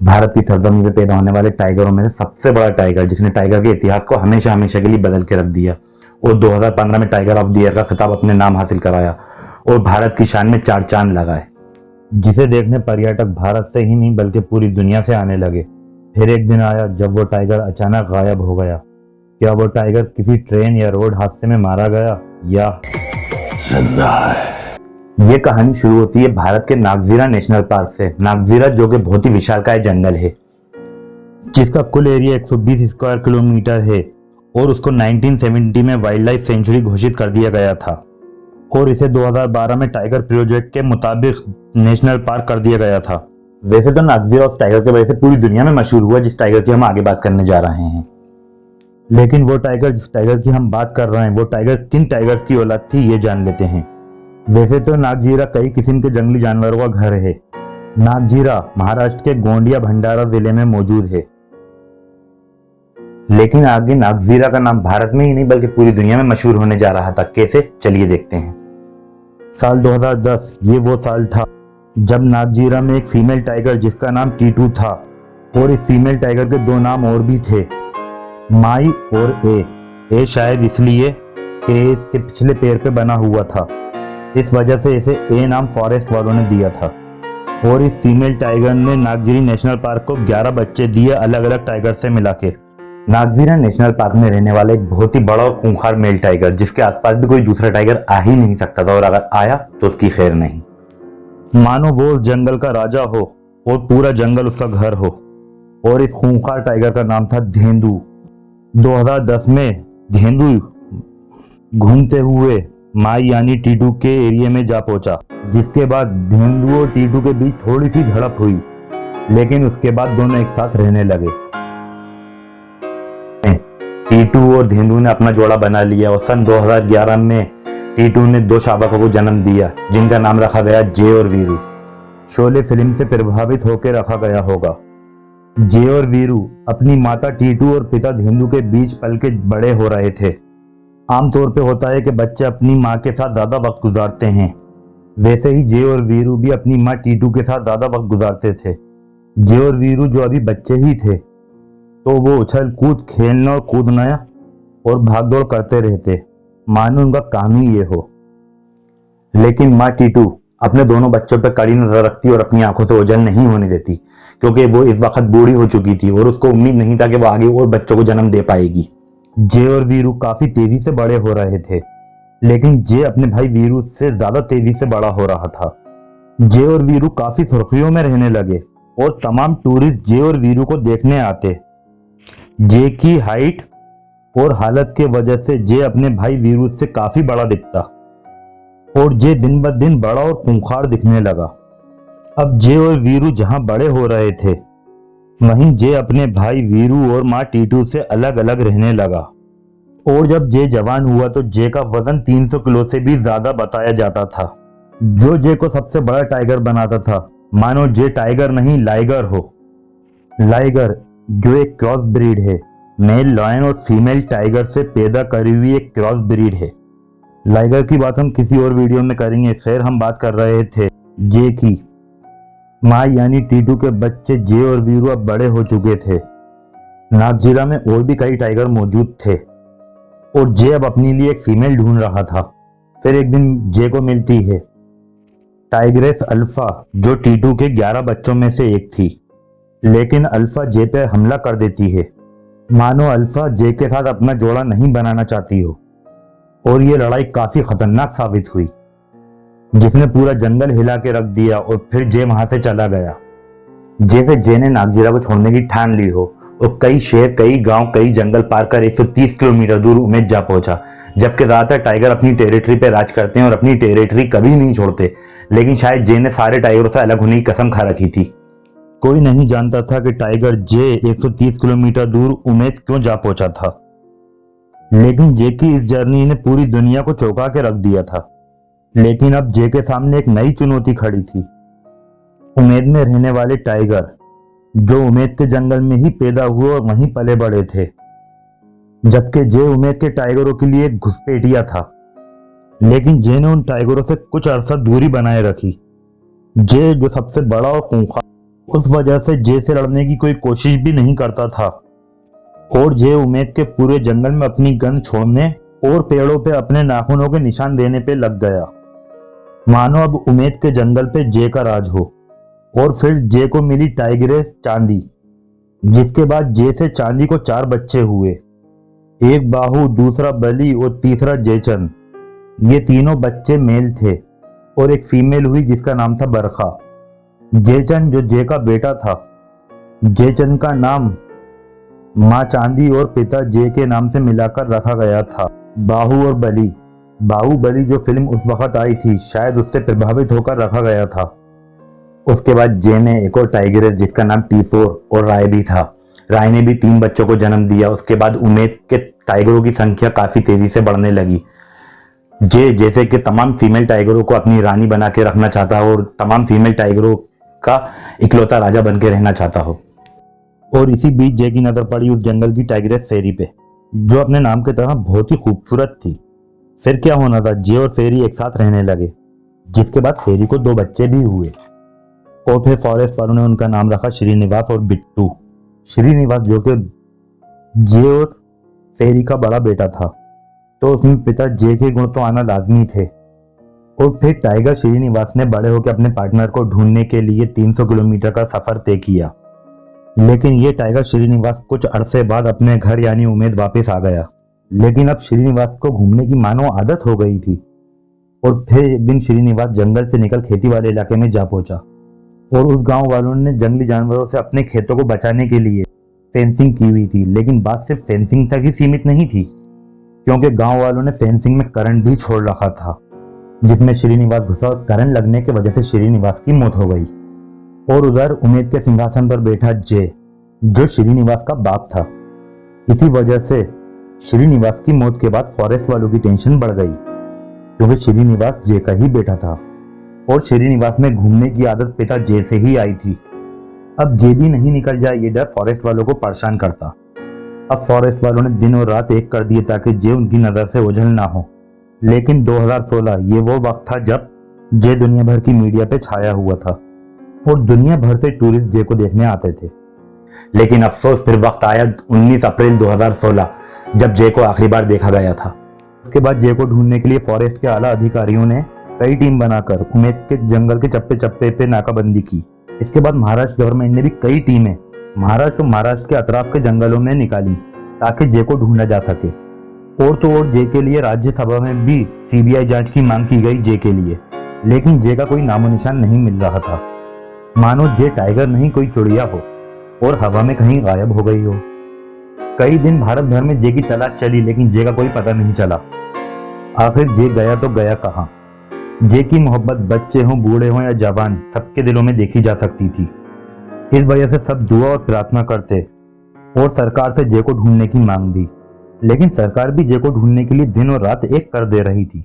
भारत की सरजमीं पे पैदा होने वाले टाइगरों में से सबसे बड़ा टाइगर, जिसने टाइगर के इतिहास को हमेशा हमेशा के लिए बदल के रख दिया और 2015 में टाइगर ऑफ द ईयर का खिताब अपने नाम हासिल कराया और भारत की शान में चार चांद लगाए, जिसे देखने पर्यटक भारत से ही नहीं बल्कि पूरी दुनिया से आने लगे। फिर एक दिन आया जब वो टाइगर अचानक गायब हो गया। क्या वो टाइगर किसी ट्रेन या रोड हादसे में मारा गया या जिंदा है? ये कहानी शुरू होती है भारत के नागजीरा नेशनल पार्क से। नागजीरा जो कि बहुत ही विशालकाय जंगल है, जिसका कुल एरिया 120 स्क्वायर किलोमीटर है और उसको 1970 में वाइल्ड लाइफ सेंचुरी घोषित कर दिया गया था और इसे 2012 में टाइगर प्रोजेक्ट के मुताबिक नेशनल पार्क कर दिया गया था। वैसे तो नागजीरा उस टाइगर की वजह से पूरी दुनिया में मशहूर हुआ जिस टाइगर की हम आगे बात करने जा रहे हैं, लेकिन वो टाइगर जिस टाइगर की हम बात कर रहे हैं वो टाइगर किन टाइगर्स की औलाद थी ये जान लेते हैं। वैसे तो नागजीरा कई किस्म के जंगली जानवरों का घर है। नागजीरा महाराष्ट्र के गोंडिया भंडारा जिले में मौजूद है, लेकिन आगे नागजीरा का नाम भारत में ही नहीं बल्कि पूरी दुनिया में मशहूर होने जा रहा था। कैसे, चलिए देखते हैं। साल 2010 ये वो साल था जब नागजीरा में एक फीमेल टाइगर जिसका नाम टीटू था और इस फीमेल टाइगर के दो नाम और भी थे, माई और ए शायद इसलिए कि इसके पिछले पैर पे बना हुआ था, इस वजह से इसे ए नाम फॉरेस्ट वालों ने दिया था। और इस फीमेल टाइगर ने नागजीरा नेशनल पार्क को 11 बच्चे दिए अलग अलग टाइगर से मिला के। नागजीरा नेशनल पार्क में रहने वाला एक बहुत ही बड़ा और खूंखार मेल टाइगर जिसके आसपास भी कोई दूसरा टाइगर आ ही नहीं सकता था और अगर आया तो उसकी खैर नहीं। मानो वो उस जंगल का राजा हो और पूरा जंगल उसका घर हो। और इस खूंखार टाइगर का नाम था धेंदू। 2010 में धेंदू घूमते हुए माई यानी टीटू के एरिया में जा पहुंचा, जिसके बाद धेंदू और टीटू के बीच थोड़ी सी झड़प हुई, लेकिन उसके बाद दोनों एक साथ रहने लगे। टीटू और धेंदू ने अपना जोड़ा बना लिया और सन 2011 में टीटू ने 2 शावकों को जन्म दिया जिनका नाम रखा गया जे और वीरू। शोले फिल्म से प्रभावित होकर रखा गया होगा। जे और वीरू अपनी माता टीटू और पिता धेंदू के बीच पल के बड़े हो रहे थे। आमतौर पे होता है कि बच्चे अपनी माँ के साथ ज्यादा वक्त गुजारते हैं, वैसे ही जे और वीरू भी अपनी माँ टीटू के साथ ज्यादा वक्त गुजारते थे। जे और वीरू जो अभी बच्चे ही थे तो वो उछल कूद, खेलना और कूदना और भागदौड़ करते रहते, मानो उनका काम ही ये हो। लेकिन माँ टीटू अपने दोनों बच्चों पर कड़ी नजर रखती और अपनी आंखों से ओझल नहीं होने देती, क्योंकि वो इस वक्त बूढ़ी हो चुकी थी और उसको उम्मीद नहीं था कि वो आगे और बच्चों को जन्म दे पाएगी। जे और वीरू काफी तेजी से बड़े हो रहे थे, लेकिन जे अपने भाई वीरू से ज्यादा तेजी से बड़ा हो रहा था। जे और वीरू काफी सुर्खियों में रहने लगे और तमाम टूरिस्ट जे और वीरू को देखने आते। जे की हाइट और हालत के वजह से जे अपने भाई वीरू से काफी बड़ा दिखता और जे दिन ब दिन बड़ा और खूंखार दिखने लगा। अब जे और वीरू जहां बड़े हो रहे थे वहीं जे अपने भाई वीरू और माँ टीटू से अलग अलग रहने लगा। और जब जे जवान हुआ तो जे का वजन 300 किलो से भी ज्यादा बताया जाता था, जो जे को सबसे बड़ा टाइगर बनाता था। मानो जे टाइगर नहीं लाइगर हो। लाइगर जो एक क्रॉस ब्रीड है, मेल लायन और फीमेल टाइगर से पैदा करी हुई एक क्रॉस ब्रीड है। लाइगर की बात हम किसी और वीडियो में करेंगे। खैर, हम बात कर रहे थे जे की। माँ यानी टीटू के बच्चे जे और वीरू अब बड़े हो चुके थे। नागजीरा में और भी कई टाइगर मौजूद थे और जे अब अपने लिए एक फीमेल ढूंढ रहा था। फिर एक दिन जे को मिलती है टाइग्रेस अल्फा, जो टीटू के 11 बच्चों में से एक थी, लेकिन अल्फा जे पे हमला कर देती है, मानो अल्फा जे के साथ अपना जोड़ा नहीं बनाना चाहती हो। और ये लड़ाई काफी खतरनाक साबित हुई, जिसने पूरा जंगल हिला के रख दिया और फिर जे वहां से चला गया। जैसे जे ने नागजीरा को छोड़ने की ठान ली हो और कई शहर, कई गांव, कई जंगल पार कर 130 किलोमीटर दूर उमेद जा पहुंचा। जबकि ज्यादातर टाइगर अपनी टेरिटरी पे राज करते हैं और अपनी टेरिटरी कभी नहीं छोड़ते, लेकिन शायद जे ने सारे टाइगरों से अलग होने की कसम खा रखी थी। कोई नहीं जानता था कि टाइगर जे 130 किलोमीटर दूर उमेद क्यों जा पहुंचा था, लेकिन जे की इस जर्नी ने पूरी दुनिया को चौंका के रख दिया था। लेकिन अब जे के सामने एक नई चुनौती खड़ी थी। उमेद में रहने वाले टाइगर, जो उमेद के जंगल में ही पैदा हुए और वहीं पले बड़े थे, जबकि जे उमेद के टाइगरों के लिए एक घुसपैठिया था। लेकिन जे ने उन टाइगरों से कुछ अरसा दूरी बनाए रखी। जे जो सबसे बड़ा और खूंखार उस वजह से जे से लड़ने की कोई कोशिश भी नहीं करता था और जे उमेद के पूरे जंगल में अपनी गन छोड़ने और पेड़ों पे अपने नाखूनों के निशान देने पे लग गया, मानो अब उमेद के जंगल पे जे का राज हो। और फिर जे को मिली टाइग्रेस चांदी, जिसके बाद जे से चांदी को 4 बच्चे हुए, एक बाहु, दूसरा बली और तीसरा जेचन। ये तीनों बच्चे मेल थे और एक फीमेल हुई जिसका नाम था बरखा। जेचन जो जे का बेटा था, जेचन का नाम माँ चांदी और पिता जे के नाम से मिलाकर रखा गया था। बाहु और बली, बाहुबली जो फिल्म उस वक्त आई थी शायद उससे प्रभावित होकर रखा गया था। उसके बाद जे ने एक और टाइग्रेस जिसका नाम T4 और राय भी था। राय ने भी 3 बच्चों को जन्म दिया। उसके बाद उमेद के टाइगरों की संख्या काफी तेजी से बढ़ने लगी। जे जैसे कि तमाम फीमेल टाइगरों को अपनी रानी बना के रखना चाहता हो और तमाम फीमेल टाइगरों का इकलौता राजा बन के रहना चाहता हो। और इसी बीच जे की नजर पड़ी उस जंगल की टाइग्रेस फेरी पे, जो अपने नाम की तरह बहुत ही खूबसूरत थी। फिर क्या होना था, जे और फेरी एक साथ रहने लगे, जिसके बाद फेरी को 2 बच्चे भी हुए। और फिर फॉरेस्ट वालों ने उनका नाम रखा श्रीनिवास और बिट्टू। श्रीनिवास जो कि जे और फेरी का बड़ा बेटा था, तो उसमें पिता जे के गुण तो आना लाजमी थे। और फिर टाइगर श्रीनिवास ने बड़े होकर अपने पार्टनर को ढूंढने के लिए 300 किलोमीटर का सफर तय किया। लेकिन ये टाइगर श्रीनिवास कुछ अरसे बाद अपने घर यानी उमेद वापस आ गया। लेकिन अब श्रीनिवास को घूमने की मानो आदत हो गई थी। और फिर एक दिन श्रीनिवास जंगल से निकल खेती वाले इलाके में जा पहुंचा और उस गांव वालों ने जंगली जानवरों से अपने खेतों को बचाने के लिए फेंसिंग की हुई थी। लेकिन बात सिर्फ फेंसिंग तक ही सीमित नहीं थी, क्योंकि गांव वालों ने फेंसिंग में करंट भी छोड़ रखा था, जिसमें श्रीनिवास घुसा और करंट लगने की वजह से श्रीनिवास की मौत हो गई। और उधर उमेद के सिंहासन पर बैठा जे, जो श्रीनिवास का बाप था। इसी वजह से श्रीनिवास की मौत के बाद फॉरेस्ट वालों की टेंशन बढ़ गई, क्योंकि श्रीनिवास जे का ही बेटा था और श्रीनिवास में घूमने की आदत पिता जे से ही आई थी। अब जे भी नहीं निकल जाए, ये डर फॉरेस्ट वालों को परेशान करता। अब फॉरेस्ट वालों ने दिन और रात एक कर दिए ताकि जे उनकी नजर से ओझल ना हो। लेकिन 2016 ये वो वक्त था जब जे दुनिया भर की मीडिया पे छाया हुआ था और दुनिया भर से टूरिस्ट जे को देखने आते थे। लेकिन अफसोस, फिर वक्त आया 19 अप्रैल 2016 जब जे को आखिरी बार देखा गया था। उसके बाद जे को ढूंढने के लिए फॉरेस्ट के आला अधिकारियों ने कई टीम बनाकर उमेद के जंगल के चप्पे चप्पे पे नाकाबंदी की। इसके बाद महाराष्ट्र गवर्नमेंट ने भी कई टीमें महाराष्ट्र के अतराफ के जंगलों में निकाली ताकि जे को ढूंढा जा सके। और तो और जे के लिए राज्यसभा में भी सीबीआई जांच की मांग की गई जे के लिए, लेकिन जे का कोई नामो निशान नहीं मिल रहा था, मानो जे टाइगर नहीं कोई चिड़िया हो और हवा में कहीं गायब हो गई हो। कई दिन भारत भर में जे की तलाश चली, लेकिन जे का कोई पता नहीं चला। आखिर जे गया तो गया कहाँ। जे की मोहब्बत बच्चे हों, बूढ़े हों या जवान, सबके दिलों में देखी जा सकती थी। इस वजह से सब दुआ और प्रार्थना करते और सरकार से जे को ढूंढने की मांग दी। लेकिन सरकार भी जे को ढूंढने के लिए दिन और रात एक कर दे रही थी।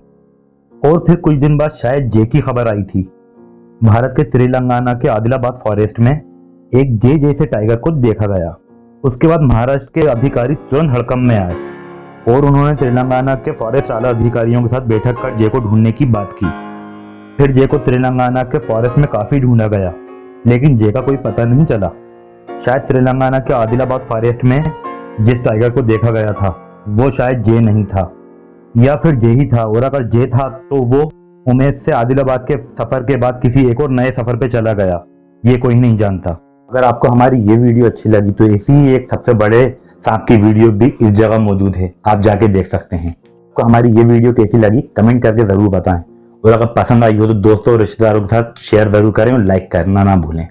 और फिर कुछ दिन बाद शायद जे की खबर आई थी। भारत के तेलंगाना के आदिलाबाद फॉरेस्ट में एक जे जैसे टाइगर को देखा गया। उसके बाद महाराष्ट्र के अधिकारी तुरंत हड़कंप में आए और उन्होंने तेलंगाना के फॉरेस्ट आला अधिकारियों के साथ बैठक कर जे को ढूंढने की बात की। फिर जे को तेलंगाना के फॉरेस्ट में काफी ढूंढा गया, लेकिन जे का कोई पता नहीं चला। शायद तेलंगाना के आदिलाबाद फॉरेस्ट में जिस टाइगर को देखा गया था वो शायद जे नहीं था, या फिर जे ही था। और अगर जे था तो वो उमेद से आदिलाबाद के सफर के बाद किसी एक और नए सफर पे चला गया, ये कोई नहीं जानता। अगर आपको हमारी ये वीडियो अच्छी लगी तो इसी एक सबसे बड़े सांप की वीडियो भी इस जगह मौजूद है, आप जाके देख सकते हैं। आपको हमारी ये वीडियो कैसी लगी कमेंट करके जरूर बताएं, और अगर पसंद आई हो तो दोस्तों और रिश्तेदारों के साथ शेयर जरूर करें और लाइक करना ना भूलें।